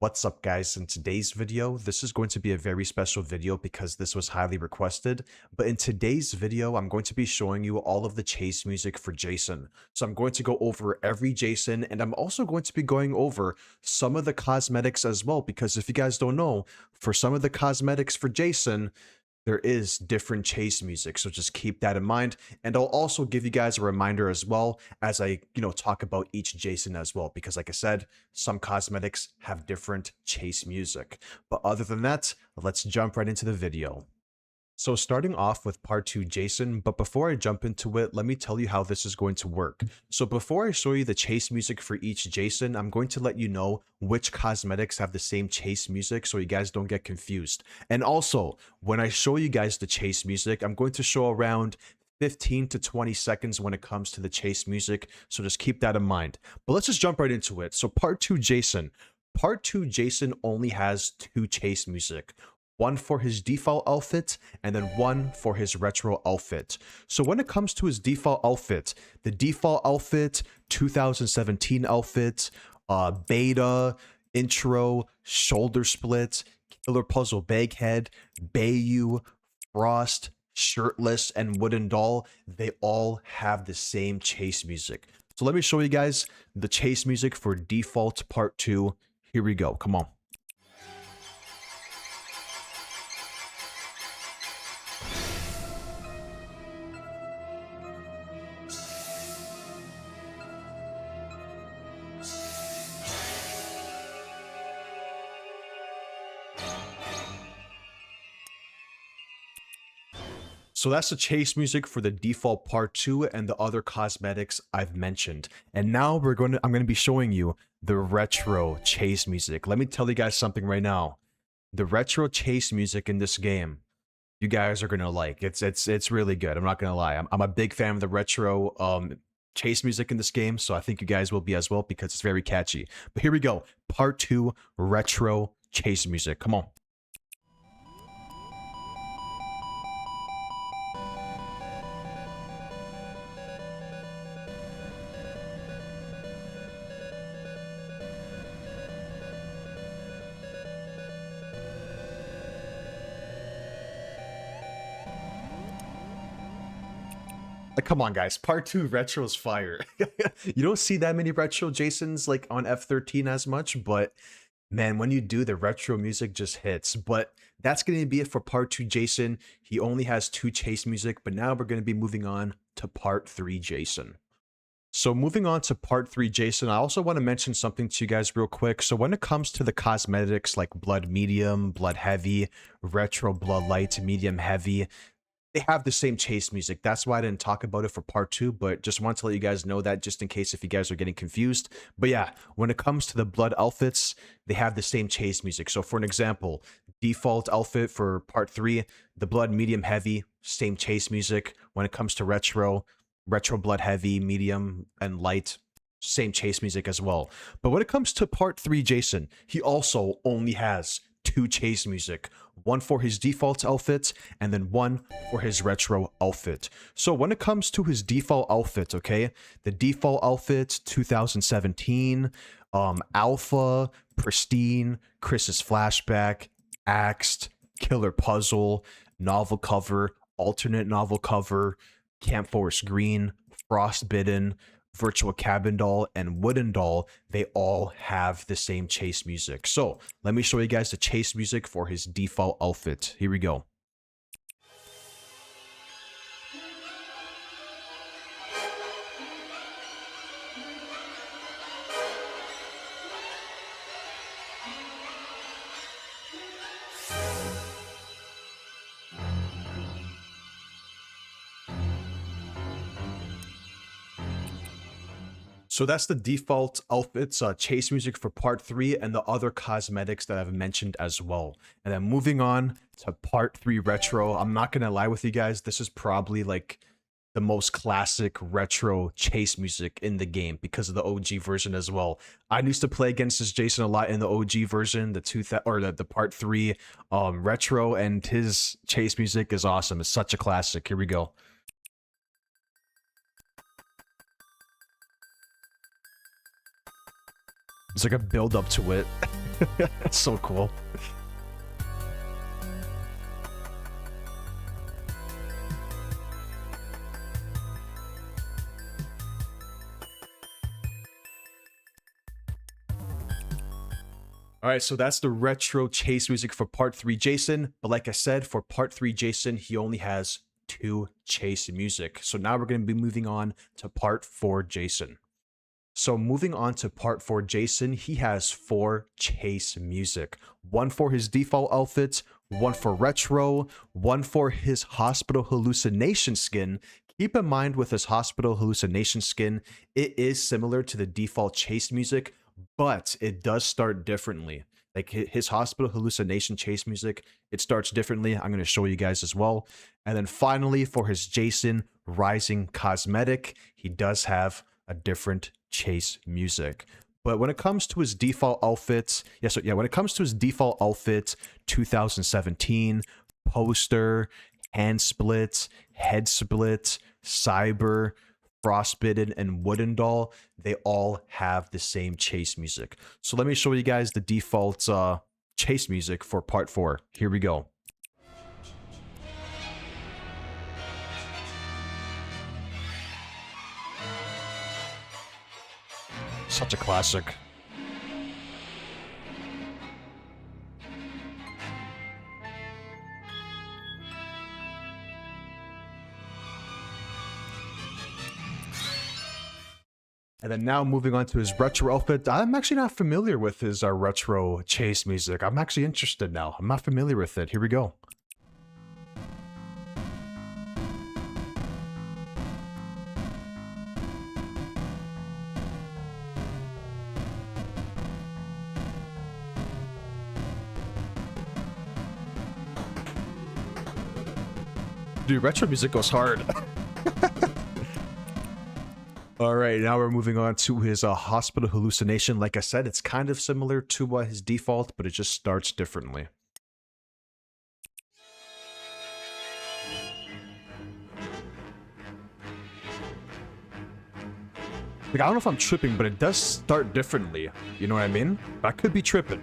What's up, guys? In today's video, this is going to be a very special video because this was highly requested. But in today's video, I'm going to be showing you all of the chase music for Jason. So I'm going to go over every Jason, and I'm also going to be going over some of the cosmetics as well, because if you guys don't know, for some of the cosmetics for Jason, there is different chase music, so just keep that in mind. And I'll also give you guys a reminder as well as I talk about each Jason as well, because like I said, some cosmetics have different chase music. But other than that, let's jump right into the video. So starting off with part 2 Jason, but before I jump into it, let me tell you how this is going to work. So before I show you the chase music for each Jason, I'm going to let you know which cosmetics have the same chase music so you guys don't get confused. And also, when I show you guys the chase music, I'm going to show around 15 to 20 seconds when it comes to the chase music, so just keep that in mind. But let's just jump right into it. So part 2 Jason. Part 2 Jason only has 2 chase music. One for his default outfit, and then one for his retro outfit. So when it comes to his default outfit, the default outfit, 2017 outfit, beta, intro, shoulder split, killer puzzle baghead, Bayou, frost, shirtless, and wooden doll, they all have the same chase music. So let me show you guys the chase music for default part 2. Here we go. Come on. So that's the chase music for the default part 2 and the other cosmetics I've mentioned. And now I'm going to be showing you the retro chase music. Let me tell you guys something right now. The retro chase music in this game, you guys are going to like. It's really good. I'm not going to lie. I'm a big fan of the retro chase music in this game, so I think you guys will be as well because it's very catchy. But here we go. Part 2 retro chase music. Come on. Come on, guys. Part 2 retro is fire. You don't see that many retro Jasons like on F13 as much, but man, when you do, the retro music just hits. But that's going to be it for part 2 Jason. He only has 2 chase music, but now we're going to be moving on to part 3 Jason. So moving on to part 3 Jason, I also want to mention something to you guys real quick. So when it comes to the cosmetics like blood medium, blood heavy, retro blood light, medium heavy, they have the same chase music. That's why I didn't talk about it for part 2, but just want to let you guys know that just in case if you guys are getting confused. But yeah, when it comes to the blood outfits, they have the same chase music. So for an example, default outfit for part 3, the blood medium heavy, same chase music. When it comes to retro blood heavy, medium, and light, same chase music as well. But when it comes to part 3 Jason, he also only has 2 chase music, one for his default outfit and then one for his retro outfit. So when it comes to his default outfit, okay, the default outfit 2017, alpha, pristine, Chris's flashback, axed, killer puzzle, novel cover, alternate novel cover, camp forest green, frostbitten, virtual cabin doll, and wooden doll, they all have the same chase music. So let me show you guys the chase music for his default outfit. Here we go. So that's the default outfits, chase music for part 3 and the other cosmetics that I've mentioned as well. And then moving on to part 3 retro, I'm not going to lie with you guys, this is probably like the most classic retro chase music in the game because of the OG version as well. I used to play against this Jason a lot in the OG version, the part 3 retro, and his chase music is awesome. It's such a classic. Here we go. It's like a build up to it. That's so cool. All right, so that's the retro chase music for part 3 Jason. But like I said, for part 3 Jason, he only has 2 chase music. So now we're going to be moving on to part 4 Jason. So moving on to part 4 Jason, he has 4 chase music. 1 for his default outfit, 1 for retro, 1 for his hospital hallucination skin. Keep in mind with his hospital hallucination skin, it is similar to the default chase music, but it does start differently. Like his hospital hallucination chase music, it starts differently. I'm going to show you guys as well. And then finally, for his Jason Rising cosmetic, he does have a different chase music. But when it comes to his default outfits, when it comes to his default outfit, 2017, poster, hand split, head split, cyber, frostbitten, and wooden doll, they all have the same chase music. So let me show you guys the default chase music for part 4. Here we go. Such a classic. And then now moving on to his retro outfit. I'm actually not familiar with his retro chase music. I'm actually interested now. I'm not familiar with it. Here we go. Dude, retro music goes hard. All right, now we're moving on to his hospital hallucination. Like I said, it's kind of similar to his default, but it just starts differently. Like, I don't know if I'm tripping, but it does start differently. You know what I mean? I could be tripping.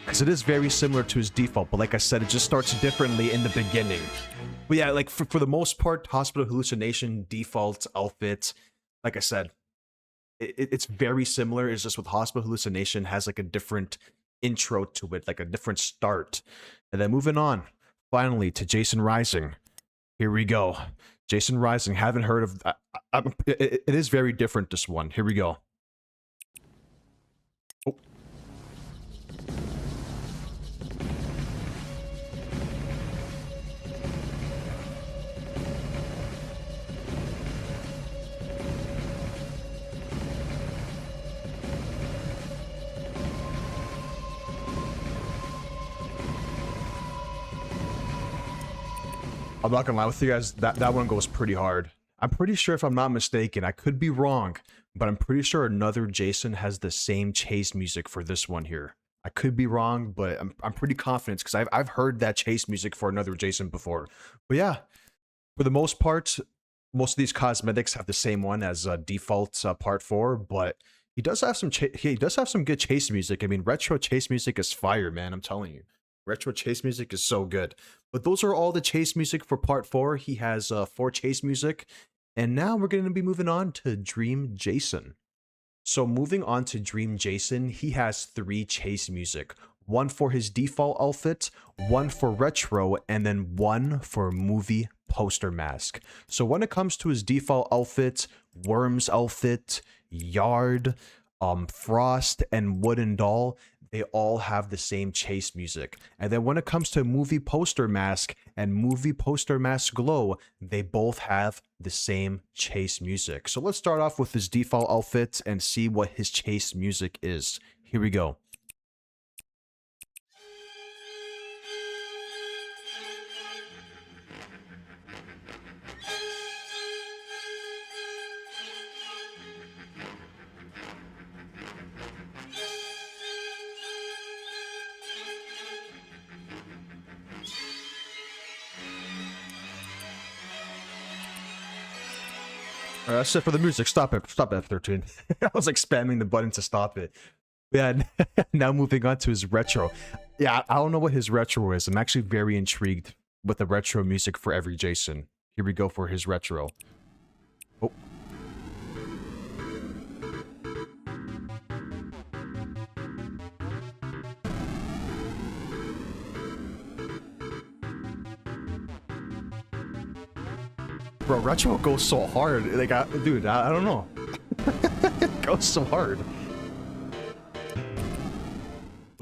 Because it is very similar to his default, but like I said, it just starts differently in the beginning. But yeah, like for the most part, hospital hallucination default outfit, like I said, it's very similar. It's just with hospital hallucination has like a different intro to it, like a different start. And then moving on, finally to Jason Rising. Here we go. Jason Rising. Haven't heard of. It is very different. This one. Here we go. Oh. I'm not gonna lie with you guys, that one goes pretty hard. I'm pretty sure, if I'm not mistaken, I could be wrong, but I'm pretty sure another Jason has the same chase music for this one here. I could be wrong, but I'm pretty confident because I've heard that chase music for another Jason before. But yeah, for the most part, most of these cosmetics have the same one as default part 4, but he does have some good chase music. I mean, retro chase music is fire, man. I'm telling you. Retro chase music is so good. But those are all the chase music for part 4. He has 4 chase music. And now we're going to be moving on to Dream Jason. So moving on to Dream Jason, he has 3 chase music. 1 for his default outfit, 1 for retro, and then 1 for movie poster mask. So when it comes to his default outfit, Worm's outfit, Yard, Frost, and Wooden Doll, they all have the same chase music. And then when it comes to movie poster mask and movie poster mask glow, they both have the same chase music. So let's start off with his default outfit and see what his chase music is. Here we go. That's it for the music. Stop it. Stop F13. I was like spamming the button to stop it. Yeah, now moving on to his retro. Yeah, I don't know what his retro is. I'm actually very intrigued with the retro music for FvJ Jason. Here we go for his retro. Oh. Bro, retro goes so hard. Like, dude, I don't know. It goes so hard.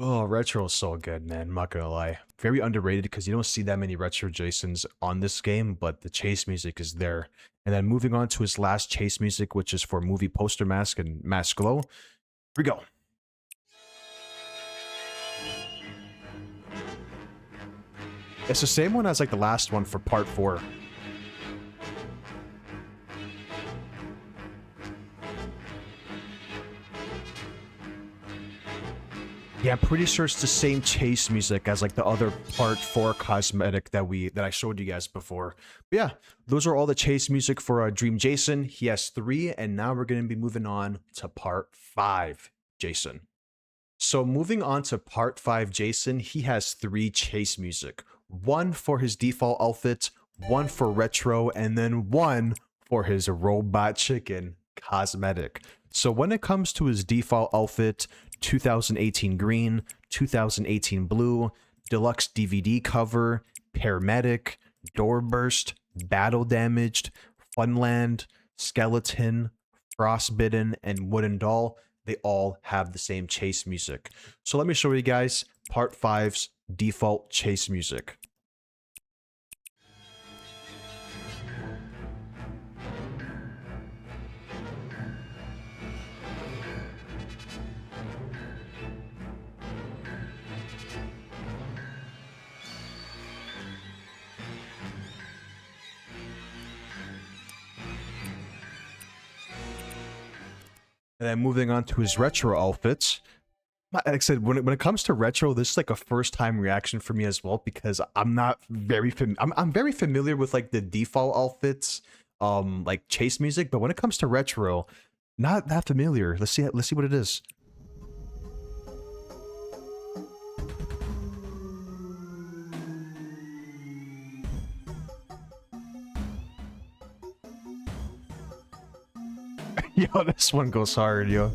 Oh, retro is so good, man. I'm not gonna lie. Very underrated because you don't see that many retro Jasons on this game, but the chase music is there. And then moving on to his last chase music, which is for movie Poster Mask and Mask Glow. Here we go. It's the same one as like the last one for part 4. Yeah, I'm pretty sure it's the same chase music as like the other part 4 cosmetic that I showed you guys before. But yeah, those are all the chase music for Dream Jason. He has 3, and now we're going to be moving on to part 5 Jason. So moving on to part 5 Jason, he has 3 chase music. 1 for his default outfit, 1 for retro, and then 1 for his robot chicken cosmetic. So when it comes to his default outfit, 2018 green, 2018 blue, deluxe DVD cover, paramedic, doorburst, battle damaged, funland, skeleton, frostbitten, and wooden doll, they all have the same chase music. So let me show you guys part 5's default chase music. And then moving on to his retro outfits. Like I said, when it comes to retro, this is like a first time reaction for me as well, because I'm not very I'm very familiar with like the default outfits, like chase music, but when it comes to retro, not that familiar. Let's see what it is. Yo, this one goes hard, yo.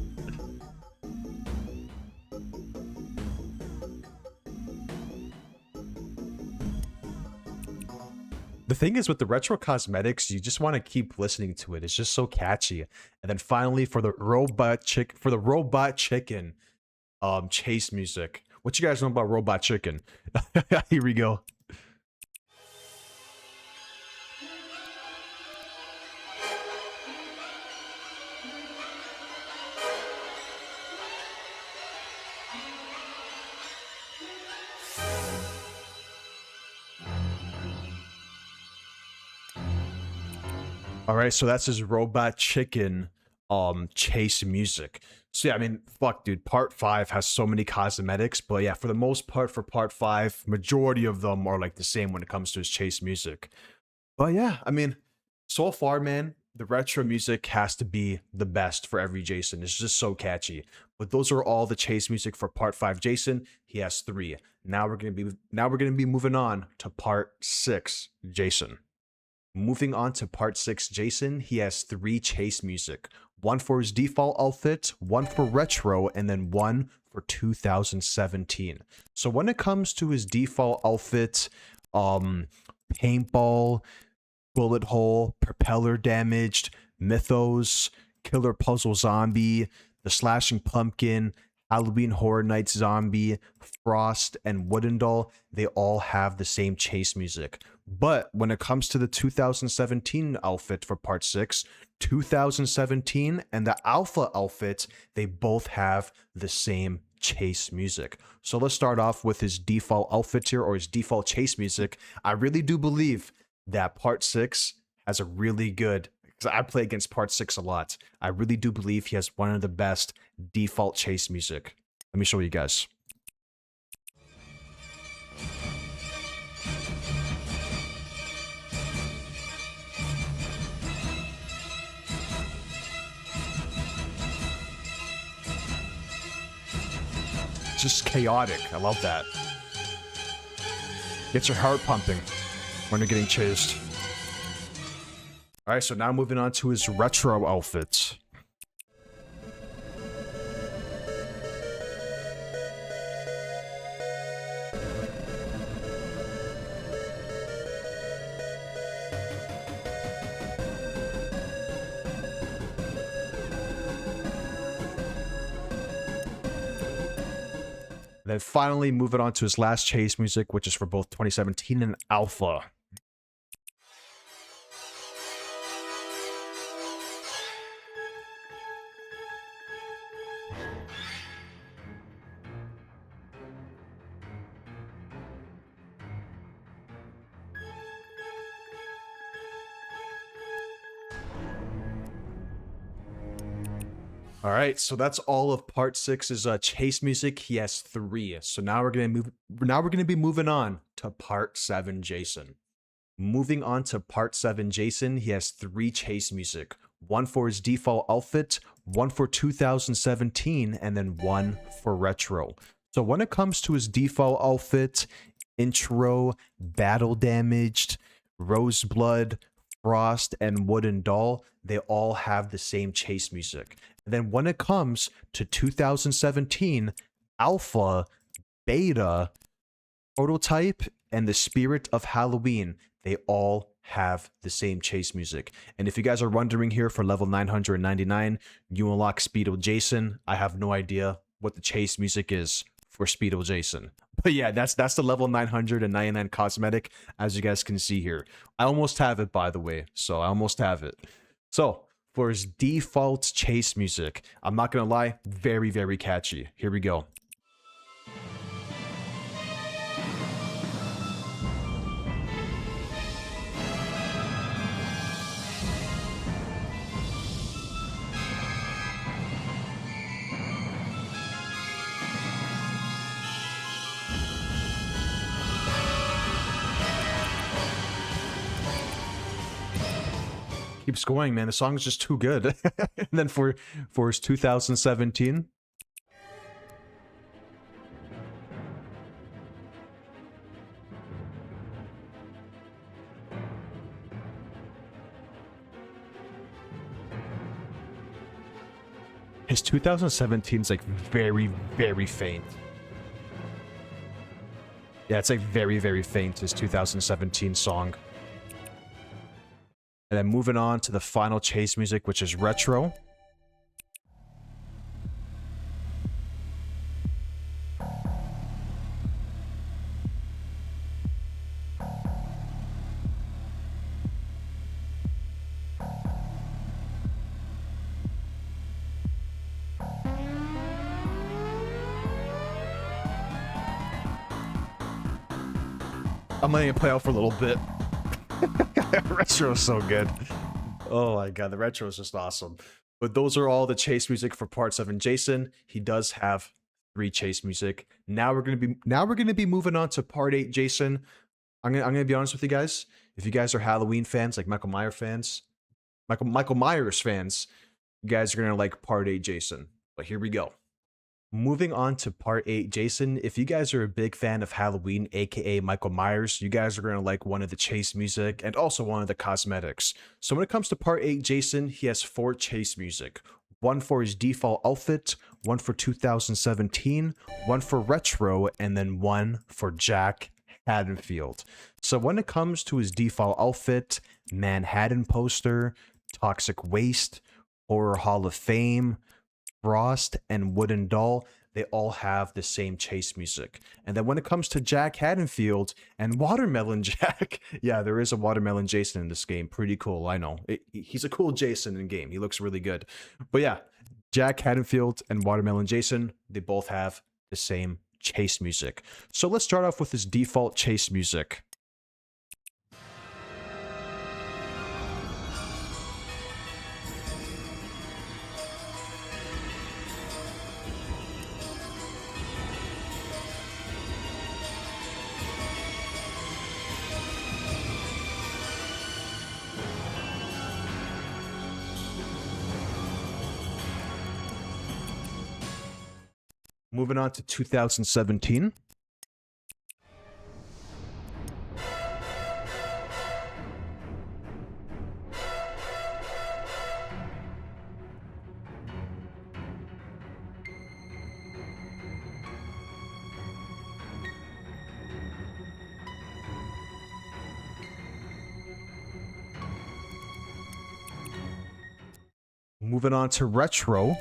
The thing is with the retro cosmetics, you just want to keep listening to it. It's just so catchy. And then finally for the robot chicken chase music. What you guys know about robot chicken? Here we go. All right, so that's his robot chicken chase music. So yeah, I mean, fuck, dude, part 5 has so many cosmetics, but yeah, for the most part, for part 5, majority of them are like the same when it comes to his chase music. But yeah, I mean, so far, man, the retro music has to be the best for FvJ Jason. It's just so catchy. But those are all the chase music for part 5 Jason. He has 3. Now we're gonna be moving on to part 6 Jason. Moving on to part 6 Jason, he has 3 chase music. 1 for his default outfit, 1 for retro, and then 1 for 2017. So when it comes to his default outfit, paintball, bullet hole, propeller damaged, mythos, killer puzzle zombie, the slashing pumpkin, Halloween Horror Nights zombie, frost, and wooden doll, they all have the same chase music. But when it comes to the 2017 outfit for part 6, 2017 and the alpha outfit, they both have the same chase music. So let's start off with his default outfit here, or his default chase music. I really do believe that part 6 has a really good, because I play against part 6 a lot, I really do believe he has one of the best default chase music. Let me show you guys. Just chaotic. I love that. Gets your heart pumping when you're getting chased. Alright, so now moving on to his retro outfits. Then finally moving on to his last chase music, which is for both 2017 and Alpha. All right, so that's all of part 6's chase music. He has 3. So now we're gonna be moving on to part 7 Jason. Moving on to part 7 Jason, he has 3 chase music. 1 for his default outfit, 1 for 2017, and then 1 for retro. So when it comes to his default outfit, intro, battle damaged, roseblood, frost, and wooden doll, they all have the same chase music. And then when it comes to 2017, alpha, beta, prototype, and the spirit of Halloween, they all have the same chase music. And if you guys are wondering here, for level 999, you unlock Speedo Jason. I have no idea what the chase music is for Speedo Jason. But yeah, that's the level 999 cosmetic, as you guys can see here. I almost have it, by the way, so I almost have it. So for his default chase music, I'm not gonna lie, very, very catchy. Here we go. Keeps going, man. The song is just too good. And then for his 2017, his 2017 is like very, very faint. Yeah, it's like very, very faint, his 2017 song. And then moving on to the final chase music, which is retro. I'm letting it play out for a little bit. Retro is so good. Oh my god, the retro is just awesome. But those are all the chase music for part 7 Jason. He does have 3 chase music. Now we're gonna be moving on to part 8 Jason. I'm gonna be honest with you guys. If you guys are Halloween fans, like Michael Myers fans, you guys are gonna like part 8 Jason. But here we go. Moving on to part 8 Jason, if you guys are a big fan of Halloween, aka Michael Myers, you guys are going to like one of the chase music and also one of the cosmetics. So when it comes to part 8 Jason, he has 4 chase music. 1 for his default outfit, 1 for 2017, 1 for retro, and then 1 for Jack Haddonfield. So when it comes to his default outfit, Manhattan poster, Toxic Waste, Horror Hall of Fame, Frost, and Wooden Doll, they all have the same chase music. And then when it comes to Jack Haddonfield and Watermelon Jack, yeah, there is a Watermelon Jason in this game. Pretty cool, I know. He's a cool Jason in game. He looks really good. But yeah, Jack Haddonfield and Watermelon Jason, they both have the same chase music. So let's start off with his default chase music. Moving on to 2017. Moving on to retro.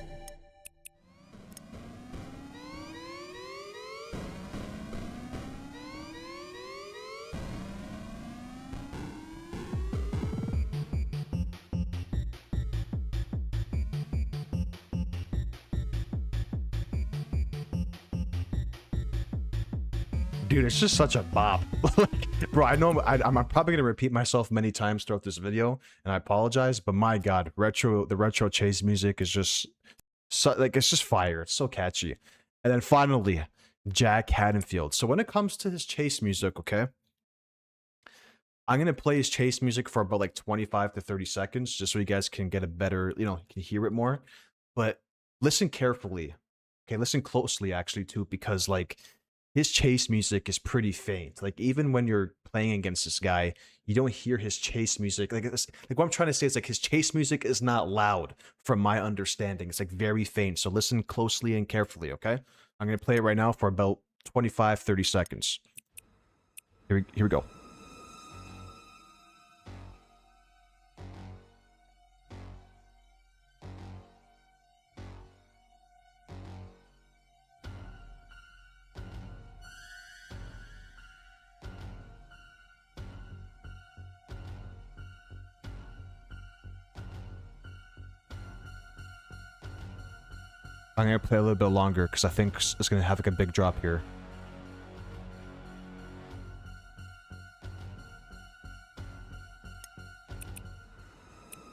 Dude, it's just such a bop. Like, bro, I know I'm probably gonna repeat myself many times throughout this video, and I apologize, but my god, the retro chase music is just so, like, it's just fire. It's so catchy. And then finally, Jack Haddonfield. So when it comes to his chase music, okay, I'm gonna play his chase music for about like 25 to 30 seconds, just so you guys can get a better, can hear it more. But listen carefully, okay? Listen closely, actually, too, because like his chase music is pretty faint. Like even when you're playing against this guy, you don't hear his chase music. Like what I'm trying to say is like his chase music is not loud, from my understanding. It's like very faint. So listen closely and carefully, okay? I'm gonna play it right now for about 25, 30 seconds. Here we go. I'm gonna play a little bit longer because I think it's gonna have like a big drop here.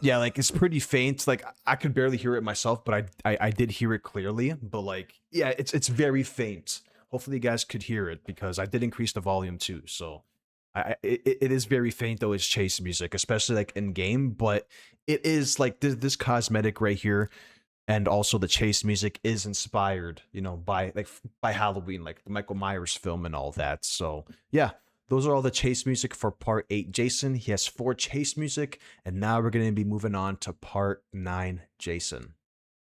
Yeah, like it's pretty faint. Like I could barely hear it myself, but I did hear it clearly. But like, yeah, it's very faint. Hopefully you guys could hear it because I did increase the volume too. So it is very faint though. It's chase music, especially like in game. But it is like this cosmetic right here, and also the chase music is inspired, by Halloween, like the Michael Myers film and all that. So yeah, those are all the chase music for part 8 Jason. He has 4 chase music, and now we're going to be moving on to part 9 Jason.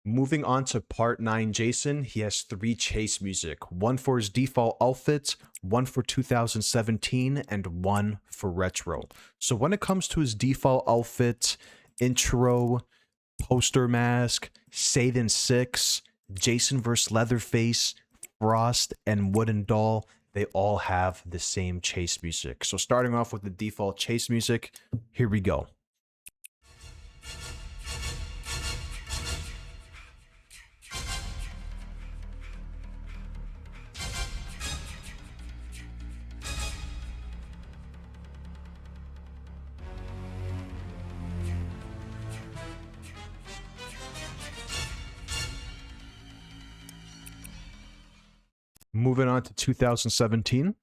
Moving on to part 9 Jason, he has 3 chase music, 1 for his default outfit, 1 for 2017, and 1 for retro. So when it comes to his default outfit, intro, poster mask, Satan 6, Jason vs. Leatherface, Frost, and Wooden Doll, they all have the same chase music. So starting off with the default chase music, here we go. Moving on to 2017.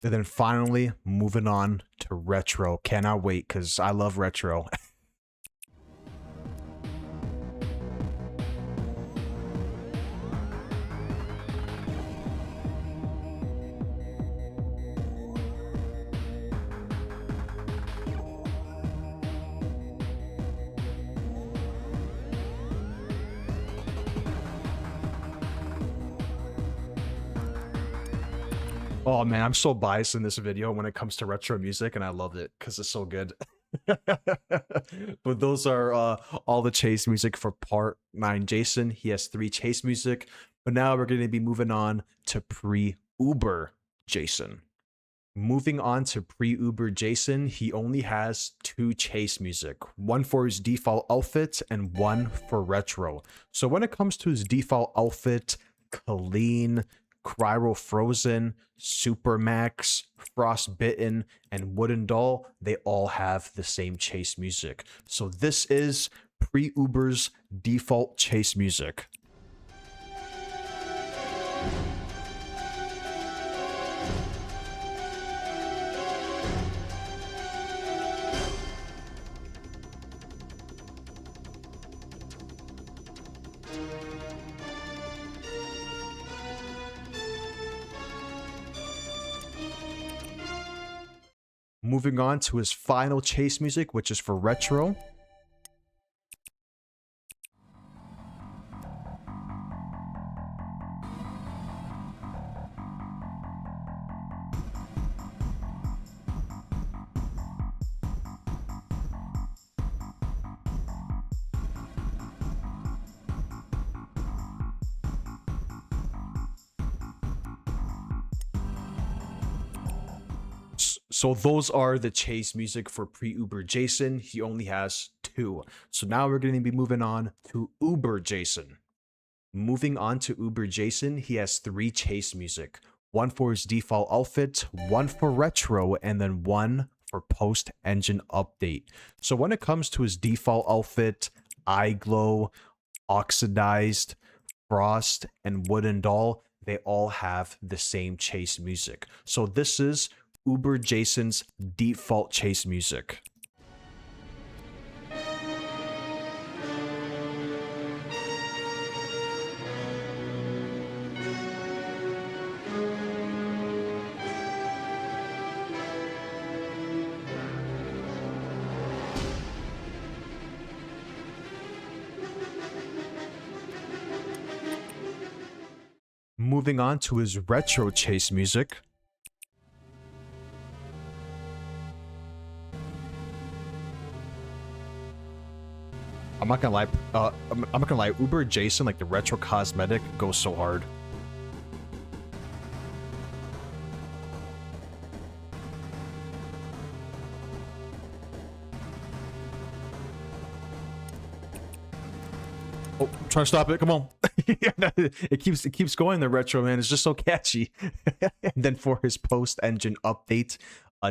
And then finally, moving on to retro. Cannot wait, because I love retro. Oh man, I'm so biased in this video when it comes to retro music, and I loved it because it's so good. But those are all the chase music for part 9 Jason. He has 3 chase music, but now we're going to be moving on to pre-Uber Jason. Moving on to pre-Uber Jason, he only has 2 chase music, 1 for his default outfit and 1 for retro. So when it comes to his default outfit, clean, Cryo Frozen, Supermax, Frostbitten, and Wooden Doll, they all have the same chase music. So this is pre-Uber's default chase music. Moving on to his final chase music, which is for Retro. So those are the chase music for pre-Uber Jason. He only has 2. So now we're going to be moving on to Uber Jason. Moving on to Uber Jason, he has 3 chase music. 1 for his default outfit, 1 for retro, and then 1 for post-engine update. So when it comes to his default outfit, Eye Glow, Oxidized, Frost, and Wooden Doll, they all have the same chase music. So this is Uber Jason's default chase music. Moving on to his retro chase music. I'm not gonna lie, I'm not gonna lie, Uber Jason, like the retro cosmetic, goes so hard. Oh, I'm trying to stop it, come on. it keeps going, the retro, man. It's just so catchy. And then for his post-engine update,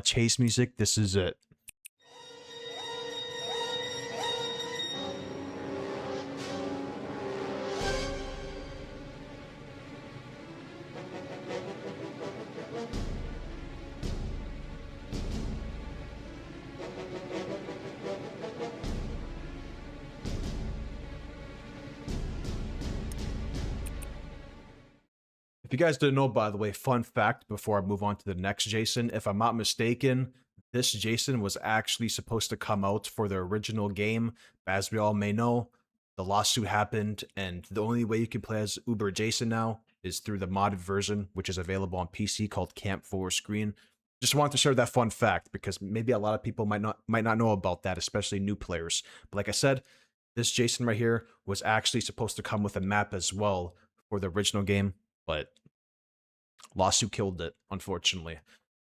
chase music, this is it. If you guys didn't know, by the way, fun fact before I move on to the next Jason, if I'm not mistaken, this Jason was actually supposed to come out for the original game. As we all may know, the lawsuit happened, and the only way you can play as Uber Jason now is through the modded version, which is available on PC called Camp Full Screen. Just wanted to share that fun fact because maybe a lot of people might not know about that, especially new players. But like I said, this Jason right here was actually supposed to come with a map as well for the original game, but lawsuit killed it, unfortunately.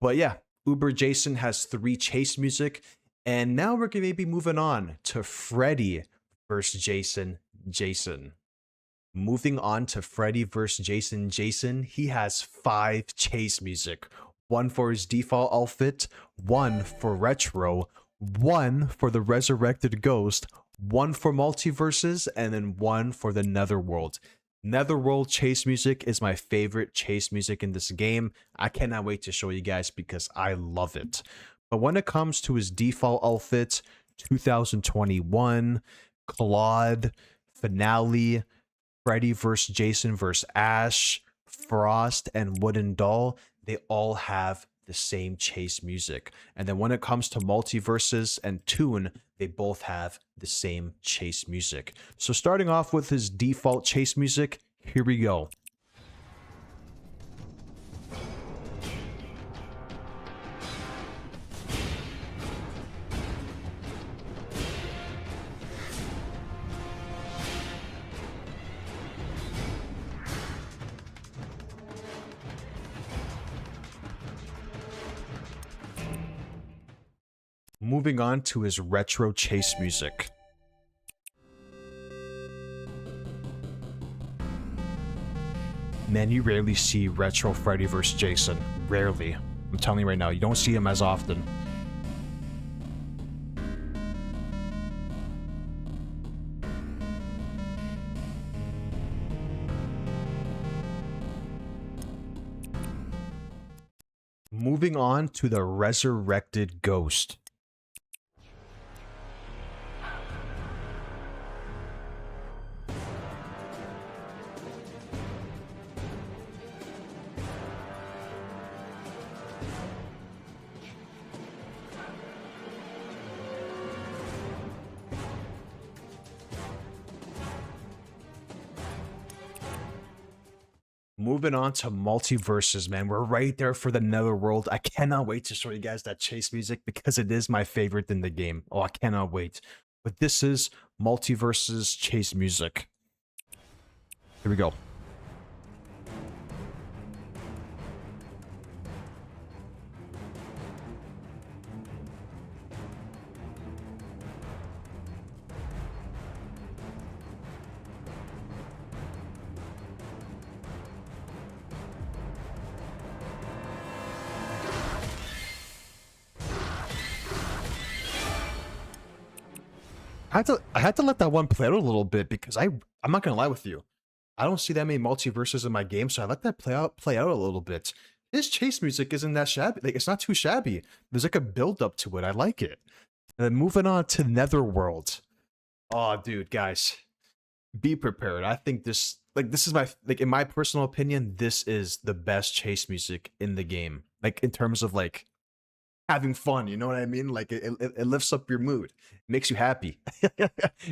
But yeah, Uber Jason has 3 chase music, and now we're going to be moving on to Freddy vs. Jason. Moving on to Freddy vs. Jason, he has 5 chase music. 1 for his default outfit, 1 for retro, 1 for the resurrected ghost, 1 for multiverses, and then 1 for the netherworld. Netherworld chase music is my favorite chase music in this game. I cannot wait to show you guys because I love it. But when it comes to his default outfit, 2021, Claude, Finale, Freddy vs. Jason vs. Ash, Frost, and Wooden Doll, they all have the same chase music. And then when it comes to multiverses and Toon, they both have the same chase music. So starting off with his default chase music, here we go. Moving on to his retro chase music. Man, you rarely see retro Freddy vs. Jason. Rarely. I'm telling you right now, you don't see him as often. Moving on to the Resurrected Ghost. Moving on to multiverses, man. We're right there for the Netherworld. I cannot wait to show you guys that chase music because it is my favorite in the game. Oh, I cannot wait. But this is multiverses chase music. Here we go. I had to let that one play out a little bit because I'm not gonna lie with you. I don't see that many multiverses in my game, so I let that play out a little bit. His chase music isn't that shabby. Like, it's not too shabby. There's like a build up to it. I like it. And then moving on to Netherworld. Oh, dude, guys, be prepared. I think this is my, like, in my personal opinion, this is the best chase music in the game. Like, in terms of like having fun, you know what I mean? Like, it lifts up your mood, makes you happy.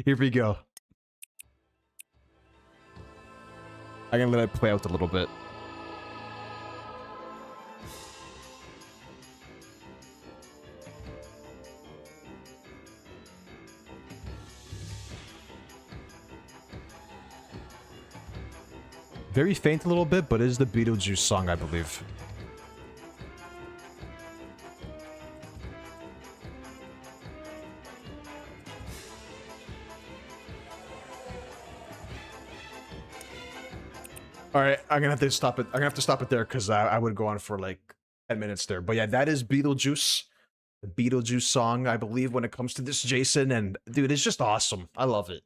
Here we go. I'm gonna let it play out a little bit. Very faint a little bit, but it is the Beetlejuice song, I believe. All right, I'm gonna have to stop it. I'm gonna have to stop it there because I would go on for like 10 minutes there. But yeah, that is Beetlejuice, the Beetlejuice song, I believe, when it comes to this Jason. And dude, it's just awesome. I love it.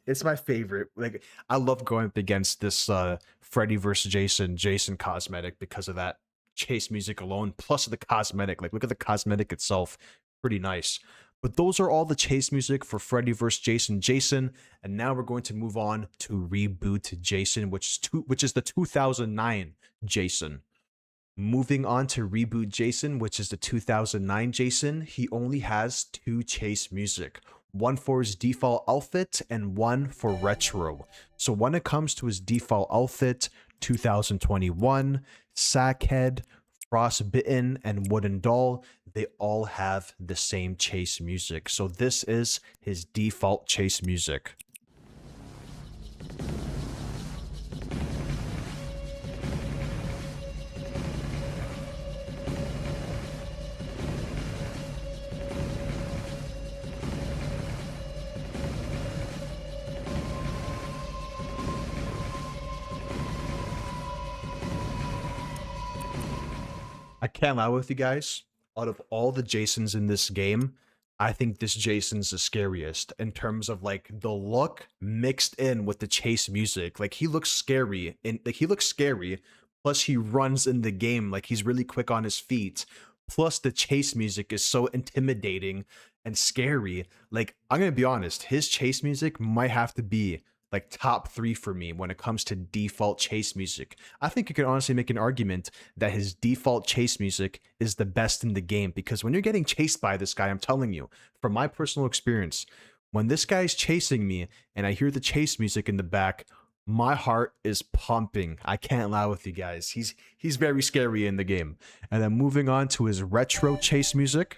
It's my favorite. Like, I love going up against this Freddy vs. Jason cosmetic because of that chase music alone, plus the cosmetic. Like, look at the cosmetic itself, pretty nice. But those are all the chase music for Freddy vs. Jason. And now we're going to move on to Reboot Jason, which is the 2009 Jason. Moving on to Reboot Jason, which is the 2009 Jason, he only has 2 chase music. One for his default outfit and one for retro. So when it comes to his default outfit, 2021, Sackhead, Frostbitten, and Wooden Doll, they all have the same chase music. So this is his default chase music. I can't lie with you guys. Out of all the Jasons in this game, I think this Jason's the scariest in terms of like the look mixed in with the chase music. Like, he looks scary and like he looks scary. Plus he runs in the game like he's really quick on his feet. Plus the chase music is so intimidating and scary. Like, I'm gonna be honest, his chase music might have to be like top 3 for me when it comes to default chase music. I think you could honestly make an argument that his default chase music is the best in the game, because when you're getting chased by this guy, I'm telling you, from my personal experience, when this guy's chasing me and I hear the chase music in the back, my heart is pumping. I can't lie with you guys. He's very scary in the game. And then moving on to his retro chase music.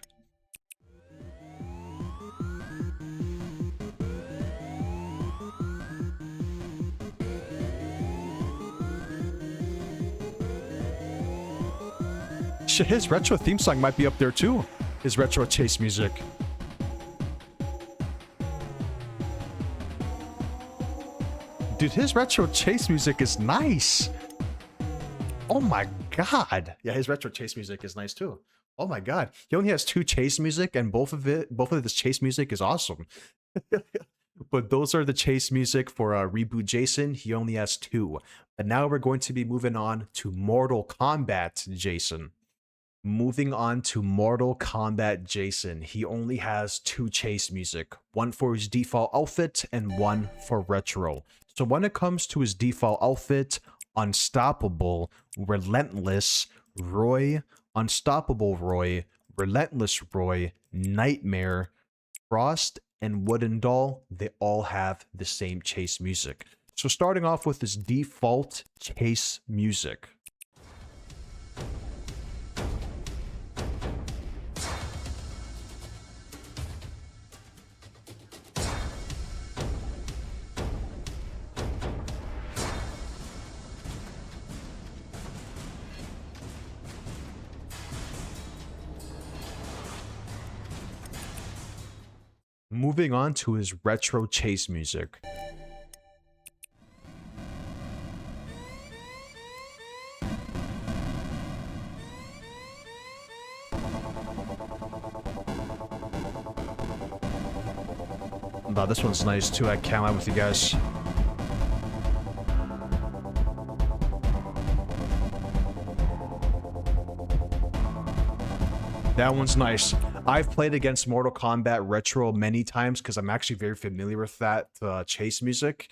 His retro theme song might be up there too. His retro chase music. Dude, his retro chase music is nice. Oh my god. Yeah, his retro chase music is nice too. Oh my god. He only has 2 chase music, and both of this chase music is awesome. But those are the chase music for Reboot Jason. He only has 2. But now we're going to be moving on to Mortal Kombat Jason. Moving on to Mortal Kombat Jason. He only has 2 chase music, one for his default outfit and one for retro. So when it comes to his default outfit, Unstoppable, Relentless, Roy, Unstoppable Roy, Relentless Roy, Nightmare, Frost, and Wooden Doll, they all have the same chase music. So starting off with his default chase music. Moving on to his retro chase music. Wow, this one's nice too. I can't lie with you guys. That one's nice. I've played against Mortal Kombat Retro many times because I'm actually very familiar with that chase music.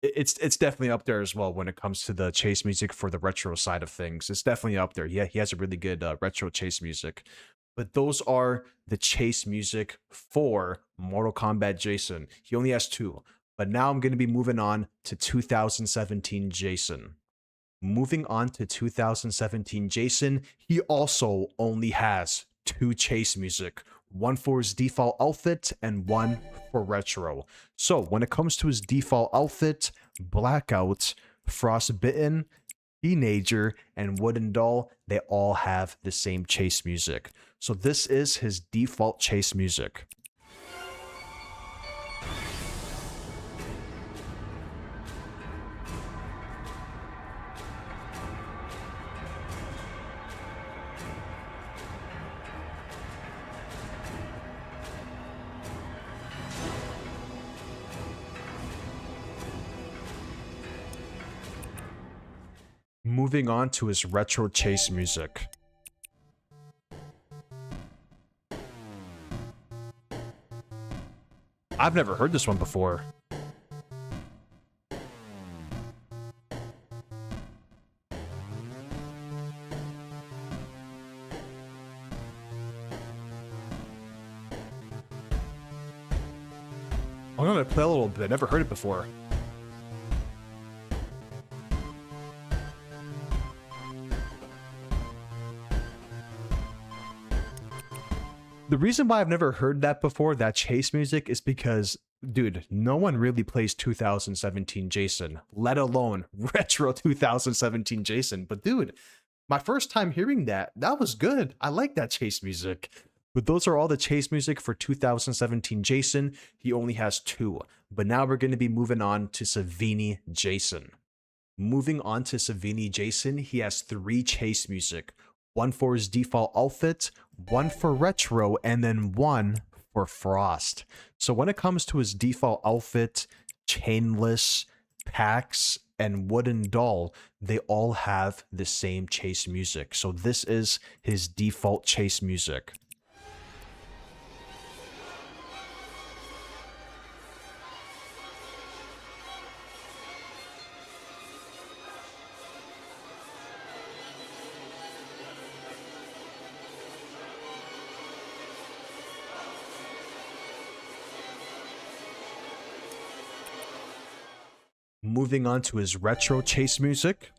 It's definitely up there as well when it comes to the chase music for the retro side of things. It's definitely up there. Yeah, he has a really good retro chase music. But those are the chase music for Mortal Kombat Jason. He only has 2. But now I'm going to be moving on to 2017 Jason. Moving on to 2017 Jason, he also only has 2 chase music, one for his default outfit and one for retro. So when it comes to his default outfit, Blackout, Frostbitten, Teenager, and Wooden Doll, they all have the same chase music. So this is his default chase music. Moving on to his retro chase music. I've never heard this one before. I'm gonna play a little bit. Never heard it before. The reason why I've never heard that before, that chase music, is because, dude, no one really plays 2017 Jason, let alone retro 2017 Jason. But dude, my first time hearing that was good. I like that chase music. But those are all the chase music for 2017 Jason. He only has 2. But now we're going to be moving on to Savini Jason. Moving on to Savini Jason, he has 3 chase music. One for his default outfit, one for retro, and then one for Frost. So when it comes to his default outfit, Chainless, Pax, and Wooden Doll, they all have the same chase music. So this is his default chase music. Moving on to his retro chase music.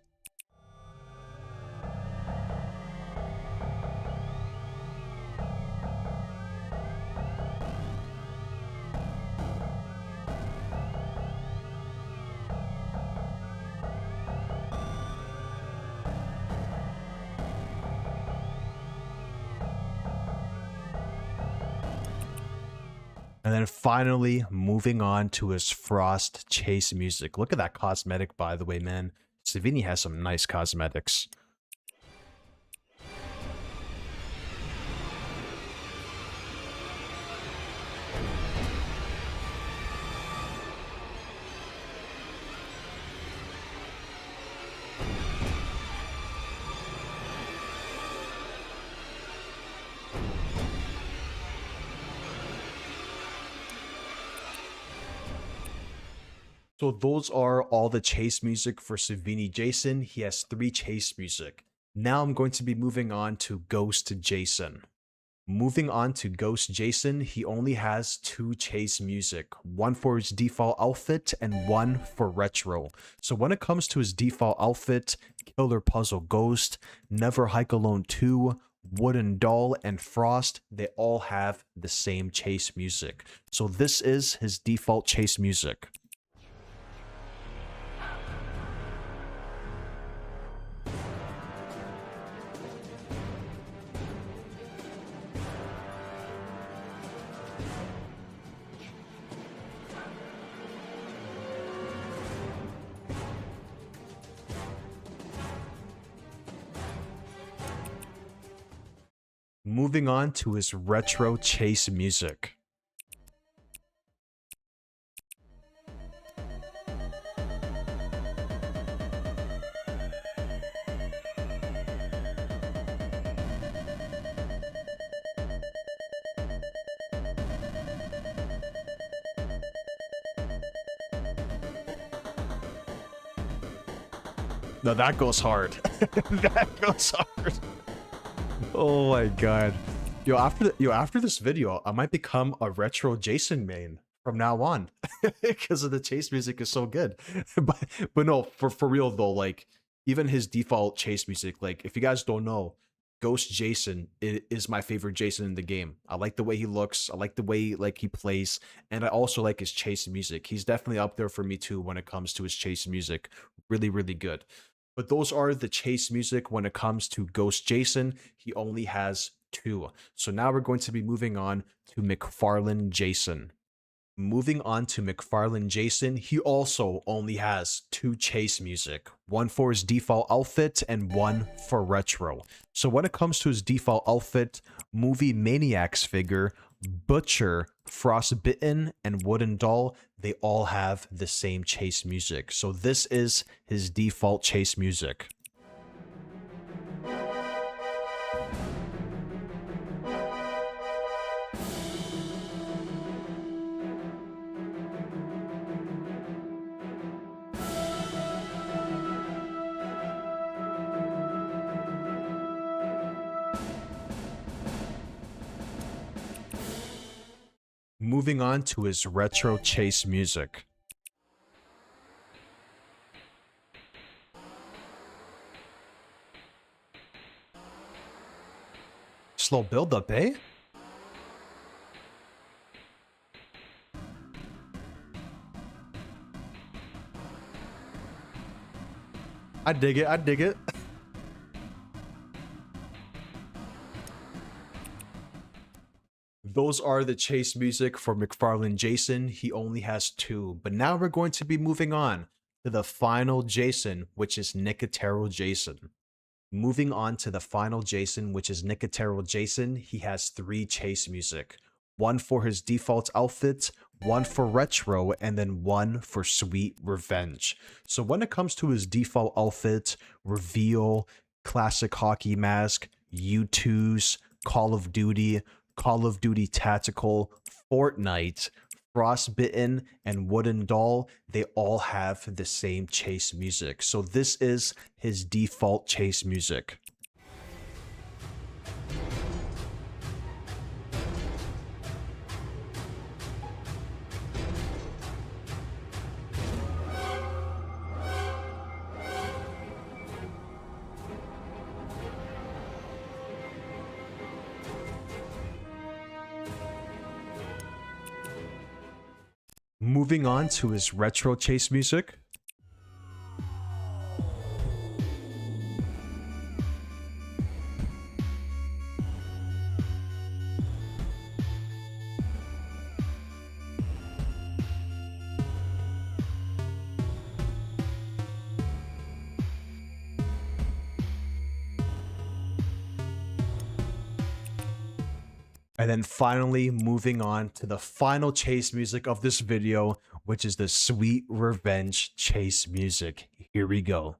And then finally, moving on to his Frost chase music. Look at that cosmetic, by the way, man. Savini has some nice cosmetics. So those are all the chase music for Savini Jason. He has 3 chase music. Now I'm going to be moving on to Ghost Jason. Moving on to Ghost Jason, he only has 2 chase music, one for his default outfit and one for retro. So when it comes to his default outfit, Killer Puzzle Ghost, Never Hike Alone 2, Wooden Doll, and Frost, they all have the same chase music. So this is his default chase music. Moving on to his retro chase music. No, that goes hard. That goes hard. Oh my god. After this video, I might become a retro Jason main from now on. Because of the chase music is so good. but no, for real though, like even his default chase music, like if you guys don't know, Ghost Jason is my favorite Jason in the game. I like the way he looks, I like the way like he plays, and I also like his chase music. He's definitely up there for me too when it comes to his chase music. Really, really good. But those are the chase music when it comes to Ghost Jason. He only has 2. So now we're going to be moving on to Mcfarlane Jason. Moving on to Mcfarlane Jason, he also only has 2 chase music. One for his default outfit and one for retro. So when it comes to his default outfit, Movie Maniacs figure, Butcher, Frostbitten, and Wooden Doll, they all have the same chase music. So this is his default chase music. Moving on to his retro chase music. Slow build up, eh? I dig it, I dig it. Those are the chase music for Mcfarlane Jason. He only has 2. But now we're going to be moving on to the final Jason, which is Nicotero Jason. Moving on to the final Jason, which is Nicotero Jason, he has 3 chase music. One for his default outfit, one for retro, and then one for Sweet Revenge. So when it comes to his default outfit, Reveal, Classic Hockey Mask, U2s, Call of Duty Tactical, Fortnite, Frostbitten, and Wooden Doll, they all have the same chase music. So this is his default chase music. Moving on to his retro chase music. And then finally moving on to the final chase music of this video, which is the Sweet Revenge chase music. Here we go.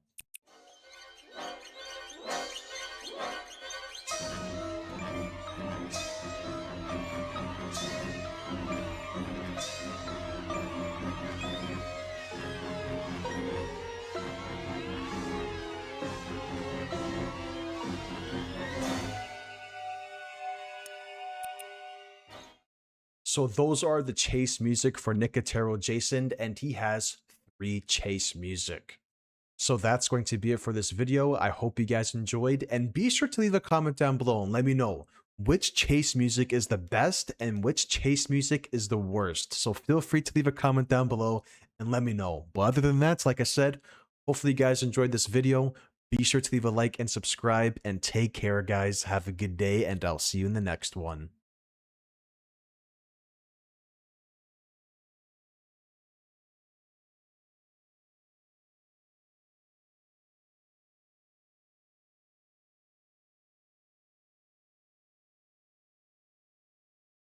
So those are the chase music for Nicotero Jason, and he has 3 chase music. So that's going to be it for this video. I hope you guys enjoyed, and be sure to leave a comment down below and let me know which chase music is the best and which chase music is the worst. So feel free to leave a comment down below and let me know. But other than that, like I said, hopefully you guys enjoyed this video. Be sure to leave a like and subscribe, and take care, guys. Have a good day, and I'll see you in the next one.